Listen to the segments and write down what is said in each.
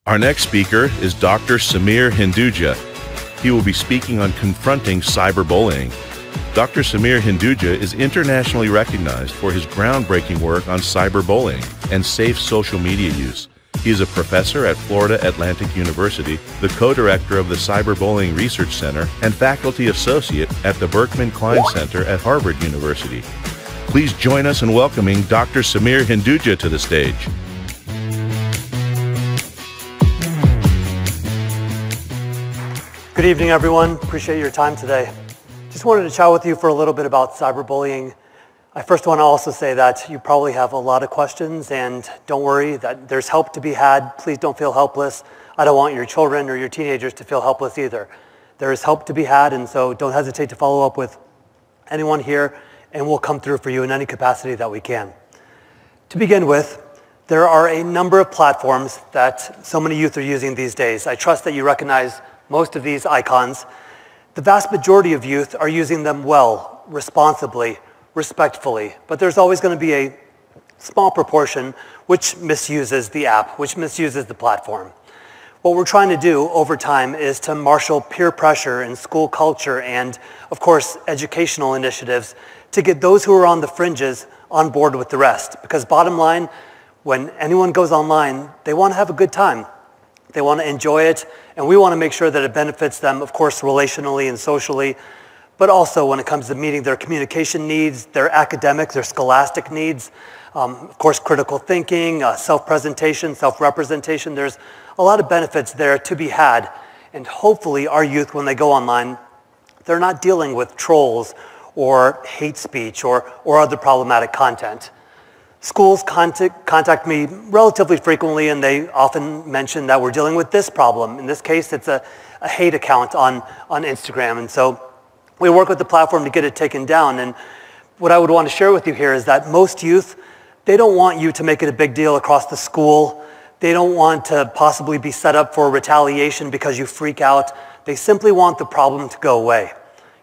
Our next speaker is Dr. Hinduja. He will be speaking on confronting cyberbullying. Dr. Hinduja is internationally recognized for his groundbreaking work on cyberbullying and safe social media use. He is a professor at Florida Atlantic University, the co-director of the Cyberbullying Research Center, and faculty associate at the Berkman Klein Center at Harvard University. Please join us in welcoming Dr. Hinduja to the stage. Good evening, everyone. Appreciate your time today. Just wanted to chat with you for a little bit about cyberbullying. I first want to also say that you probably have a lot of questions, and don't worry that there's help to be had. Please don't feel helpless. I don't want your children or your teenagers to feel helpless either. There is help to be had, and so don't hesitate to follow up with anyone here, and we'll come through for you in any capacity that we can. To begin with, there are a number of platforms that so many youth are using these days. I trust that you recognize most of these icons. The vast majority of youth are using them well, responsibly, respectfully, but there's always going to be a small proportion which misuses the app, which misuses the platform. What we're trying to do over time is to marshal peer pressure and school culture and, of course, educational initiatives to get those who are on the fringes on board with the rest. Because bottom line, when anyone goes online, they want to have a good time. They want to enjoy it, and we want to make sure that it benefits them, of course, relationally and socially, but also when it comes to meeting their communication needs, their academic, their scholastic needs, of course, critical thinking, self-presentation, self-representation. There's a lot of benefits there to be had, and hopefully our youth, when they go online, they're not dealing with trolls or hate speech or other problematic content. Schools contact me relatively frequently, and they often mention that we're dealing with this problem. In this case, it's a hate account on Instagram, and so we work with the platform to get it taken down. And what I would want to share with you here is that most youth, they don't want you to make it a big deal across the school. They don't want to possibly be set up for retaliation because you freak out. They simply want the problem to go away.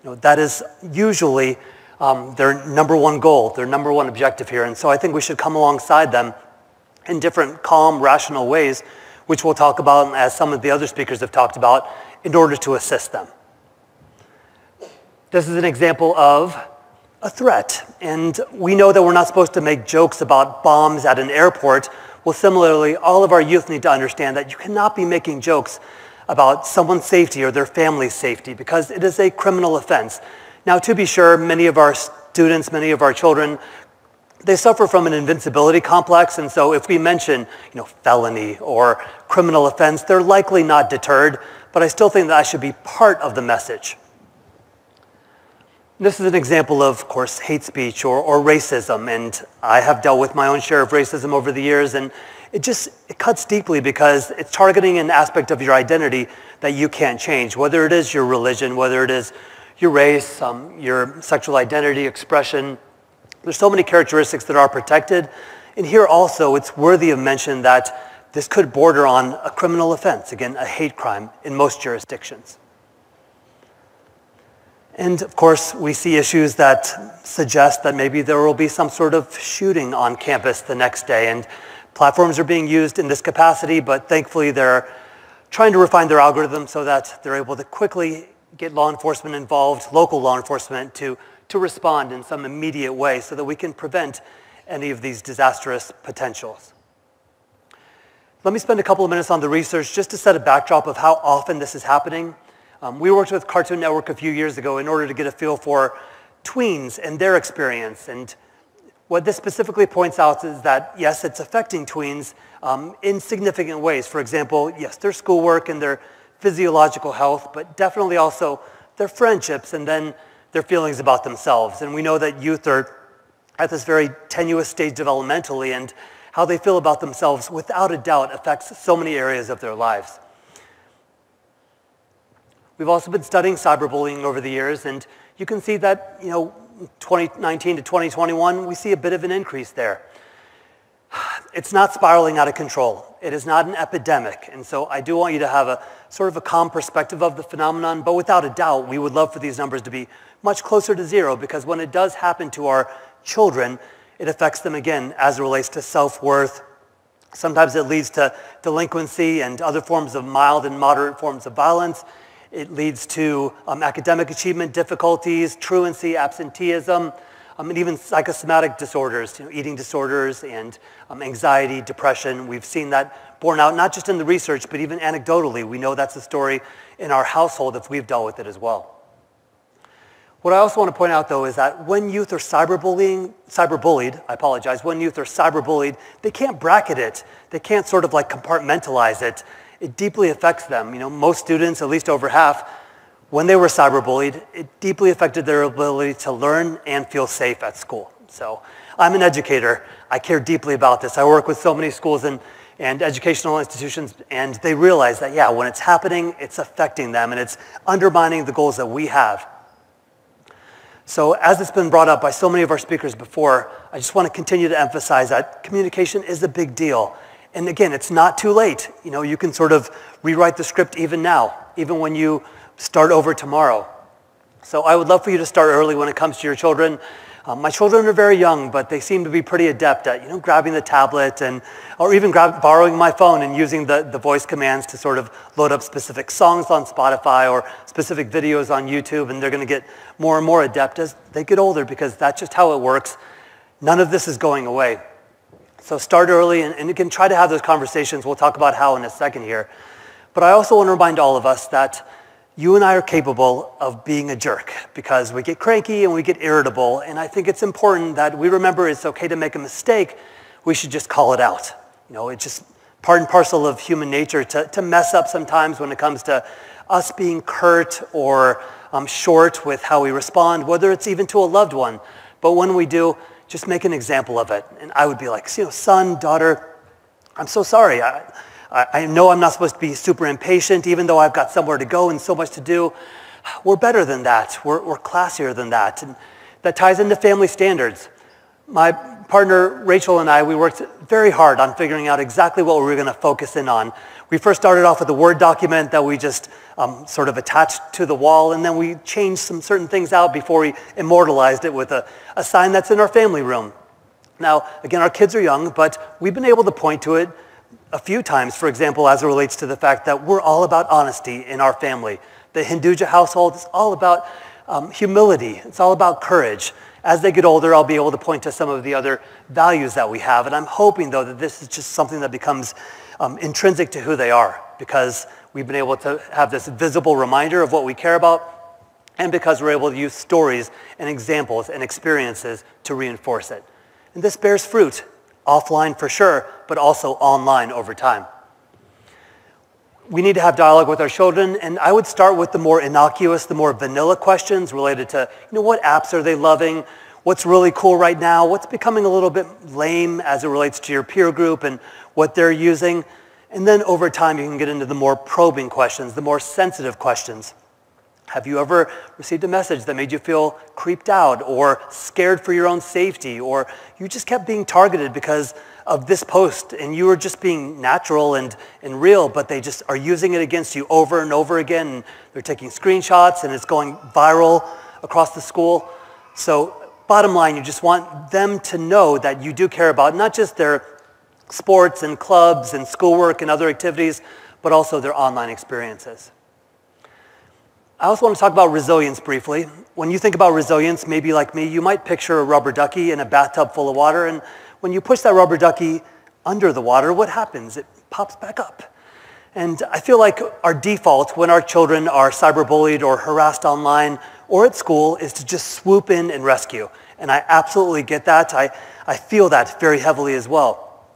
That is usually their number one goal, their number one objective here. And so I think we should come alongside them in different calm, rational ways, which we'll talk about, as some of the other speakers have talked about, in order to assist them. This is an example of a threat. And we know that we're not supposed to make jokes about bombs at an airport. Well, similarly, all of our youth need to understand that you cannot be making jokes about someone's safety or their family's safety, because it is a criminal offense. Now, to be sure, many of our students, many of our children, they suffer from an invincibility complex, and so if we mention, felony or criminal offense, they're likely not deterred, but I still think that should be part of the message. This is an example of course, hate speech or racism, and I have dealt with my own share of racism over the years, and it cuts deeply because it's targeting an aspect of your identity that you can't change, whether it is your religion, whether it is your race, your sexual identity, expression. There's so many characteristics that are protected. And here also, it's worthy of mention that this could border on a criminal offense, again, a hate crime in most jurisdictions. And of course, we see issues that suggest that maybe there will be some sort of shooting on campus the next day. And platforms are being used in this capacity, but thankfully they're trying to refine their algorithm so that they're able to quickly get law enforcement involved, local law enforcement, to respond in some immediate way so that we can prevent any of these disastrous potentials. Let me spend a couple of minutes on the research just to set a backdrop of how often this is happening. We worked with Cartoon Network a few years ago in order to get a feel for tweens and their experience. And what this specifically points out is that, yes, it's affecting tweens in significant ways. For example, yes, their schoolwork and their physiological health, but definitely also their friendships and then their feelings about themselves. And we know that youth are at this very tenuous stage developmentally, and how they feel about themselves, without a doubt, affects so many areas of their lives. We've also been studying cyberbullying over the years, and you can see that, 2019 to 2021, we see a bit of an increase there. It's not spiraling out of control. It is not an epidemic, and so I do want you to have a sort of a calm perspective of the phenomenon, but without a doubt, we would love for these numbers to be much closer to zero, because when it does happen to our children, it affects them again as it relates to self-worth, Sometimes it leads to delinquency and other forms of mild and moderate forms of violence. It leads to academic achievement difficulties, truancy, absenteeism, and even psychosomatic disorders, eating disorders and anxiety, depression. We've seen that borne out not just in the research, but even anecdotally. We know that's a story in our household if we've dealt with it as well. What I also want to point out, though, is that when youth are cyberbullied, when youth are cyberbullied, they can't bracket it. They can't sort of like compartmentalize it. It deeply affects them. Most students, at least over half, when they were cyberbullied, it deeply affected their ability to learn and feel safe at school. So I'm an educator. I care deeply about this. I work with so many schools and educational institutions, and they realize that, yeah, when it's happening, it's affecting them, and it's undermining the goals that we have. So as it's been brought up by so many of our speakers before, I just want to continue to emphasize that communication is a big deal. And again, it's not too late. You can sort of rewrite the script even now, even when you start over tomorrow. So I would love for you to start early when it comes to your children. My children are very young, but they seem to be pretty adept at grabbing the tablet or even borrowing my phone and using the voice commands to sort of load up specific songs on Spotify or specific videos on YouTube, and they're going to get more and more adept as they get older because that's just how it works. None of this is going away. So start early and again, try to have those conversations. We'll talk about how in a second here. But I also want to remind all of us that you and I are capable of being a jerk because we get cranky and we get irritable. And I think it's important that we remember it's okay to make a mistake. We should just call it out. It's just part and parcel of human nature to mess up sometimes when it comes to us being curt or short with how we respond, whether it's even to a loved one. But when we do, just make an example of it. And I would be like, son, daughter, I'm so sorry. I know I'm not supposed to be super impatient, even though I've got somewhere to go and so much to do. We're better than that. We're classier than that. And that ties into family standards. My partner, Rachel, and I, we worked very hard on figuring out exactly what we were going to focus in on. We first started off with a Word document that we just sort of attached to the wall, and then we changed some certain things out before we immortalized it with a sign that's in our family room. Now, again, our kids are young, but we've been able to point to it a few times, for example, as it relates to the fact that we're all about honesty in our family. The Hinduja household is all about humility. It's all about courage. As they get older, I'll be able to point to some of the other values that we have. And I'm hoping, though, that this is just something that becomes intrinsic to who they are because we've been able to have this visible reminder of what we care about and because we're able to use stories and examples and experiences to reinforce it. And this bears fruit, offline for sure, but also online over time. We need to have dialogue with our children, and I would start with the more innocuous, the more vanilla questions related to, what apps are they loving, what's really cool right now, what's becoming a little bit lame as it relates to your peer group and what they're using. And then over time, you can get into the more probing questions, the more sensitive questions. Have you ever received a message that made you feel creeped out or scared for your own safety, or you just kept being targeted because of this post and you were just being natural and real, but they just are using it against you over and over again, and they're taking screenshots and it's going viral across the school? So bottom line, you just want them to know that you do care about not just their sports and clubs and schoolwork and other activities, but also their online experiences. I also want to talk about resilience briefly. When you think about resilience, maybe like me, you might picture a rubber ducky in a bathtub full of water, and when you push that rubber ducky under the water, what happens? It pops back up. And I feel like our default when our children are cyberbullied or harassed online or at school is to just swoop in and rescue. And I absolutely get that. I feel that very heavily as well.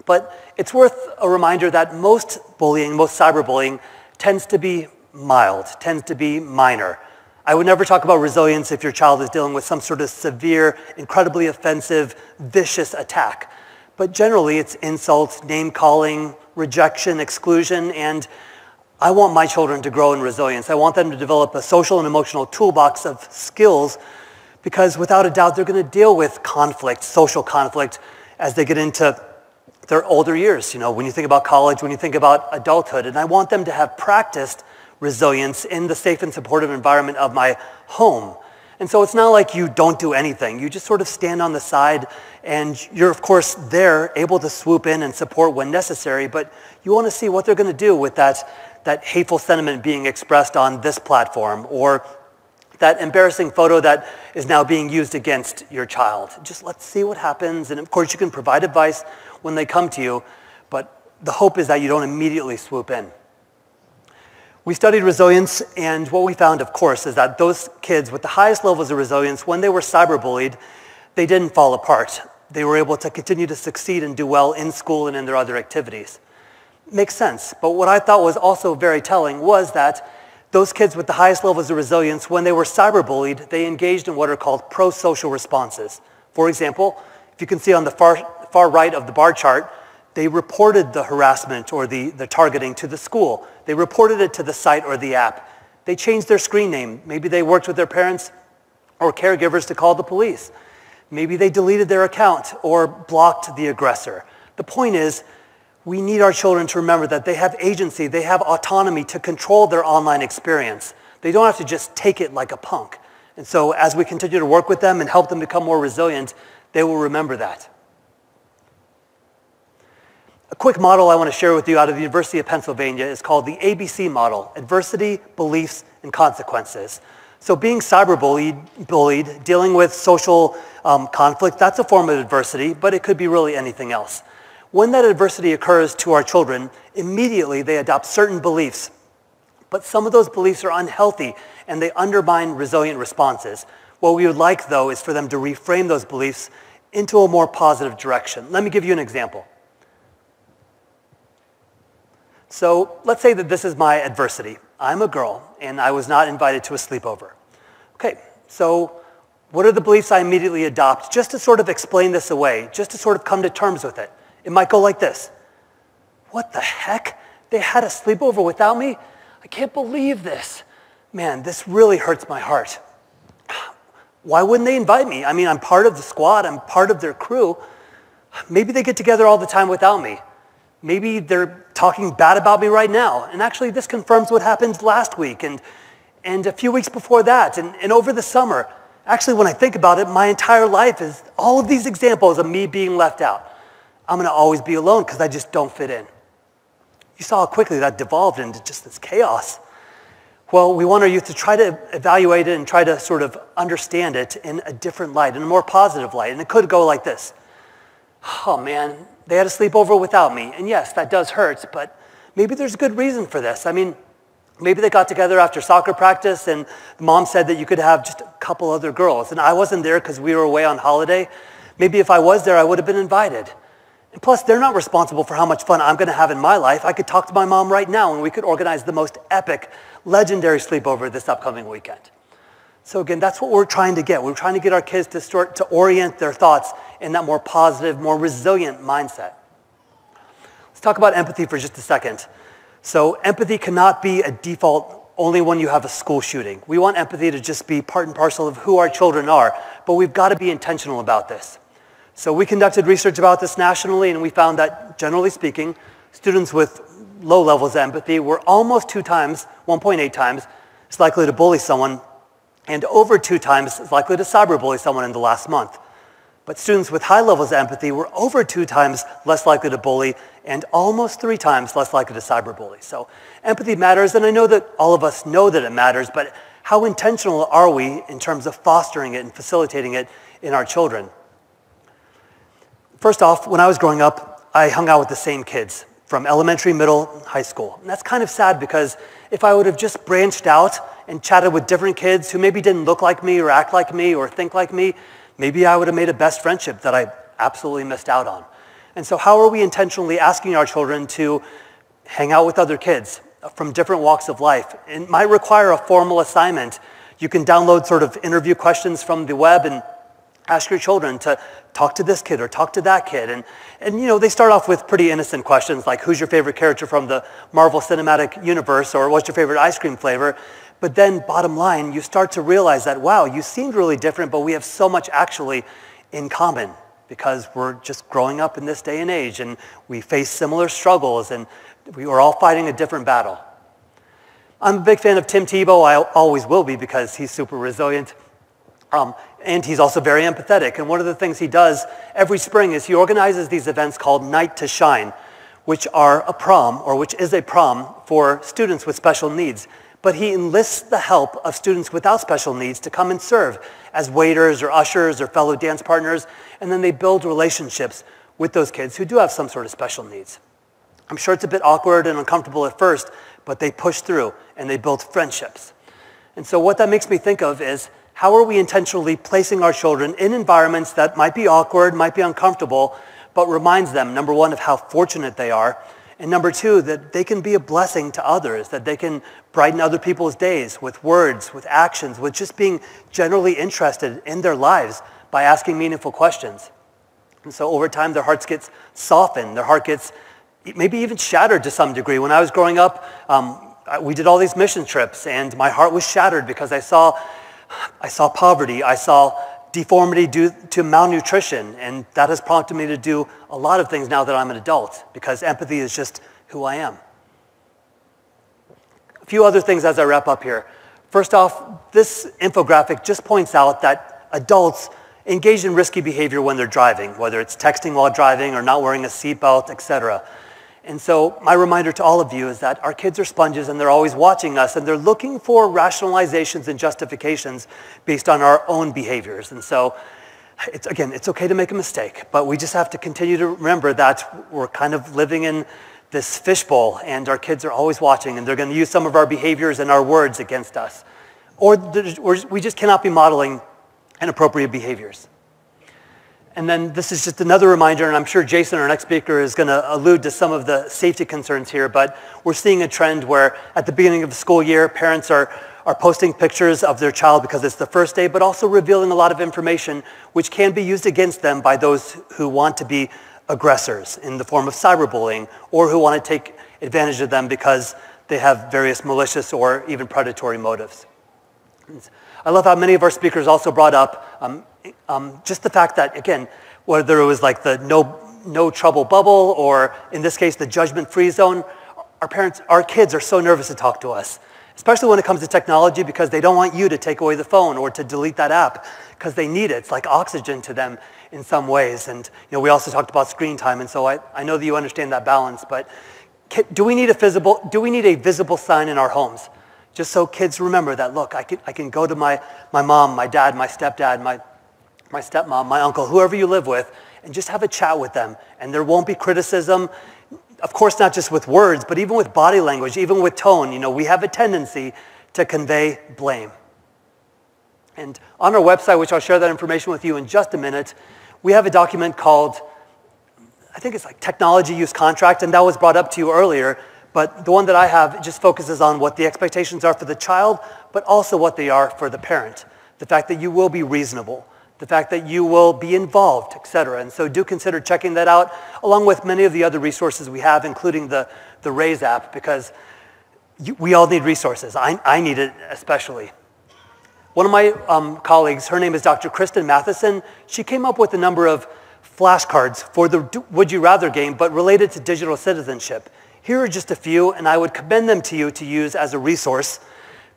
But it's worth a reminder that most bullying, most cyberbullying, tends to be mild, tends to be minor. I would never talk about resilience if your child is dealing with some sort of severe, incredibly offensive, vicious attack. But generally, it's insults, name-calling, rejection, exclusion, and I want my children to grow in resilience. I want them to develop a social and emotional toolbox of skills because without a doubt, they're going to deal with conflict, social conflict, as they get into their older years. When you think about college, when you think about adulthood, and I want them to have practiced resilience in the safe and supportive environment of my home. And so it's not like you don't do anything. You just sort of stand on the side, and you're, of course, there, able to swoop in and support when necessary, but you want to see what they're going to do with that hateful sentiment being expressed on this platform, or that embarrassing photo that is now being used against your child. Just let's see what happens, and of course, you can provide advice when they come to you, but the hope is that you don't immediately swoop in. We studied resilience, and what we found, of course, is that those kids with the highest levels of resilience, when they were cyberbullied, they didn't fall apart. They were able to continue to succeed and do well in school and in their other activities. Makes sense, but what I thought was also very telling was that those kids with the highest levels of resilience, when they were cyberbullied, they engaged in what are called pro-social responses. For example, if you can see on the far right of the bar chart, they reported the harassment or the targeting to the school. They reported it to the site or the app. They changed their screen name. Maybe they worked with their parents or caregivers to call the police. Maybe they deleted their account or blocked the aggressor. The point is, we need our children to remember that they have agency, they have autonomy to control their online experience. They don't have to just take it like a punk. And so as we continue to work with them and help them become more resilient, they will remember that. A quick model I want to share with you out of the University of Pennsylvania is called the ABC model, Adversity, Beliefs, and Consequences. So being cyberbullied, dealing with social conflict, that's a form of adversity, but it could be really anything else. When that adversity occurs to our children, immediately they adopt certain beliefs. But some of those beliefs are unhealthy and they undermine resilient responses. What we would like, though, is for them to reframe those beliefs into a more positive direction. Let me give you an example. So let's say that this is my adversity. I'm a girl and I was not invited to a sleepover. Okay, so what are the beliefs I immediately adopt just to sort of explain this away, just to sort of come to terms with it? It might go like this. What the heck? They had a sleepover without me? I can't believe this. Man, this really hurts my heart. Why wouldn't they invite me? I mean, I'm part of the squad. I'm part of their crew. Maybe they get together all the time without me. Maybe they're talking bad about me right now. And actually, this confirms what happened last week and a few weeks before that and over the summer. Actually, when I think about it, my entire life is all of these examples of me being left out. I'm going to always be alone because I just don't fit in. You saw how quickly that devolved into just this chaos. Well, we want our youth to try to evaluate it and try to sort of understand it in a different light, in a more positive light. And it could go like this. Oh man, they had a sleepover without me. And yes, that does hurt, but maybe there's a good reason for this. I mean, maybe they got together after soccer practice and the mom said that you could have just a couple other girls. And I wasn't there because we were away on holiday. Maybe if I was there, I would have been invited. And plus, they're not responsible for how much fun I'm going to have in my life. I could talk to my mom right now and we could organize the most epic, legendary sleepover this upcoming weekend. So again, that's what we're trying to get. We're trying to get our kids to start to orient their thoughts in that more positive, more resilient mindset. Let's talk about empathy for just a second. So empathy cannot be a default only when you have a school shooting. We want empathy to just be part and parcel of who our children are, but we've got to be intentional about this. So we conducted research about this nationally, and we found that, generally speaking, students with low levels of empathy were almost 1.8 times, as likely to bully someone, and over 2 times as likely to cyberbully someone in the last month. But students with high levels of empathy were over 2 times less likely to bully and almost 3 times less likely to cyberbully. So empathy matters, and I know that all of us know that it matters, but how intentional are we in terms of fostering it and facilitating it in our children? First off, when I was growing up, I hung out with the same kids from elementary, middle, high school. And that's kind of sad because if I would have just branched out and chatted with different kids who maybe didn't look like me or act like me or think like me, maybe I would have made a best friendship that I absolutely missed out on. And so how are we intentionally asking our children to hang out with other kids from different walks of life? It might require a formal assignment. You can download sort of interview questions from the web and ask your children to talk to this kid or talk to that kid. And you know, they start off with pretty innocent questions like, who's your favorite character from the Marvel Cinematic Universe, or what's your favorite ice cream flavor? But then bottom line, you start to realize that, wow, you seemed really different, but we have so much actually in common because we're just growing up in this day and age and we face similar struggles and we are all fighting a different battle. I'm a big fan of Tim Tebow. I always will be because he's super resilient. And he's also very empathetic. And one of the things he does every spring is he organizes these events called Night to Shine, which are a prom, or which is a prom for students with special needs. But he enlists the help of students without special needs to come and serve as waiters or ushers or fellow dance partners, and then they build relationships with those kids who do have some sort of special needs. I'm sure it's a bit awkward and uncomfortable at first, but they push through and they build friendships. And so what that makes me think of is, how are we intentionally placing our children in environments that might be awkward, might be uncomfortable, but reminds them, number one, of how fortunate they are, and number two, that they can be a blessing to others, that they can brighten other people's days with words, with actions, with just being generally interested in their lives by asking meaningful questions. And so over time, their hearts get softened, their heart gets maybe even shattered to some degree. When I was growing up, we did all these mission trips, and my heart was shattered because I saw poverty, I saw deformity due to malnutrition, and that has prompted me to do a lot of things now that I'm an adult, because empathy is just who I am. A few other things as I wrap up here. First off, this infographic just points out that adults engage in risky behavior when they're driving, whether it's texting while driving or not wearing a seatbelt, etc. And so my reminder to all of you is that our kids are sponges and they're always watching us, and they're looking for rationalizations and justifications based on our own behaviors. And so, it's okay to make a mistake, but we just have to continue to remember that we're kind of living in this fishbowl, and our kids are always watching, and they're going to use some of our behaviors and our words against us. Or we just cannot be modeling inappropriate behaviors. And then this is just another reminder, and I'm sure Jason, our next speaker, is going to allude to some of the safety concerns here, but we're seeing a trend where at the beginning of the school year, parents are posting pictures of their child because it's the first day, but also revealing a lot of information which can be used against them by those who want to be aggressors in the form of cyberbullying, or who want to take advantage of them because they have various malicious or even predatory motives. I love how many of our speakers also brought up just the fact that, again, whether it was like the no trouble bubble, or in this case, the judgment-free zone, our kids are so nervous to talk to us, especially when it comes to technology, because they don't want you to take away the phone or to delete that app, because they need it. It's like oxygen to them in some ways. And we also talked about screen time, and so I know that you understand that balance, but do we need a visible sign in our homes? Just so kids remember that, look, I can go to my mom, my dad, my stepdad, my stepmom, my uncle, whoever you live with, and just have a chat with them. And there won't be criticism, of course, not just with words, but even with body language, even with tone. We have a tendency to convey blame. And on our website, which I'll share that information with you in just a minute, we have a document called, I think it's like Technology Use Contract, and that was brought up to you earlier. But the one that I have just focuses on what the expectations are for the child, but also what they are for the parent. The fact that you will be reasonable, the fact that you will be involved, etc. And so do consider checking that out, along with many of the other resources we have, including the Raise app, because we all need resources. I need it especially. One of my colleagues, her name is Dr. Kristen Matheson, she came up with a number of flashcards for the Would You Rather game, but related to digital citizenship. Here are just a few, and I would commend them to you to use as a resource,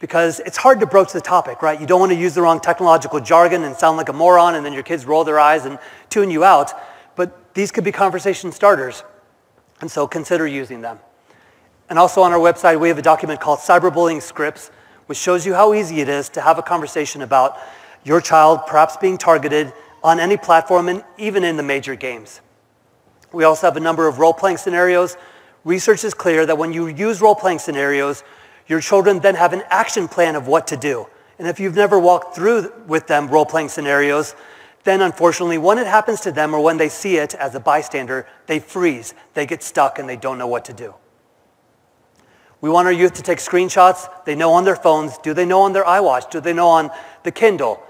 because it's hard to broach the topic, right? You don't want to use the wrong technological jargon and sound like a moron, and then your kids roll their eyes and tune you out. But these could be conversation starters, and so consider using them. And also on our website, we have a document called Cyberbullying Scripts, which shows you how easy it is to have a conversation about your child perhaps being targeted on any platform, and even in the major games. We also have a number of role-playing scenarios. Research is clear that when you use role-playing scenarios, your children then have an action plan of what to do. And if you've never walked through with them role-playing scenarios, then unfortunately, when it happens to them or when they see it as a bystander, they freeze, they get stuck, and they don't know what to do. We want our youth to take screenshots. They know on their phones. Do they know on their iWatch? Do they know on the Kindle?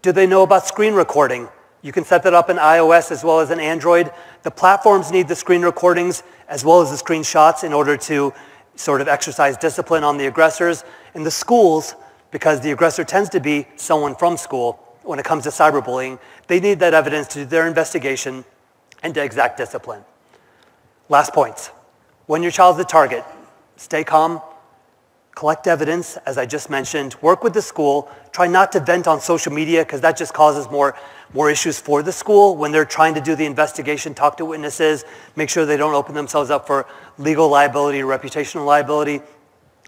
Do they know about screen recording? You can set that up in iOS as well as in Android. The platforms need the screen recordings as well as the screenshots in order to sort of exercise discipline on the aggressors. And the schools, because the aggressor tends to be someone from school when it comes to cyberbullying, they need that evidence to do their investigation and to exact discipline. Last points. When your child's the target, stay calm, collect evidence, as I just mentioned, work with the school, try not to vent on social media because that just causes more issues for the school when they're trying to do the investigation, talk to witnesses, make sure they don't open themselves up for legal liability or reputational liability,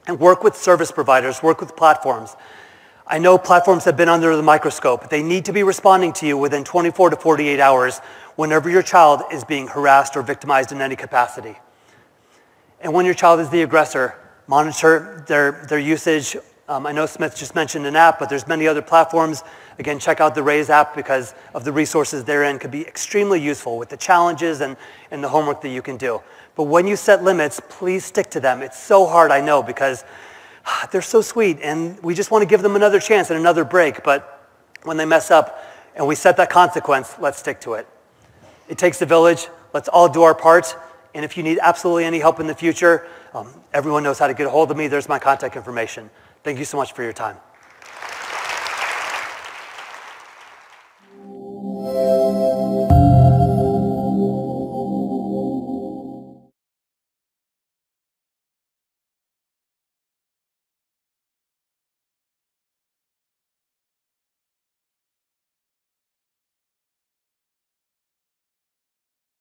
and work with service providers, work with platforms. I know platforms have been under the microscope. They need to be responding to you within 24 to 48 hours whenever your child is being harassed or victimized in any capacity. And when your child is the aggressor, monitor their usage. I know Smith just mentioned an app, but there's many other platforms. Again, check out the Raise app because of the resources therein could be extremely useful with the challenges and the homework that you can do. But when you set limits, please stick to them. It's so hard, I know, because they're so sweet and we just want to give them another chance and another break. But when they mess up and we set that consequence, let's stick to it. It takes a village. Let's all do our part. And if you need absolutely any help in the future, everyone knows how to get a hold of me. There's my contact information. Thank you so much for your time.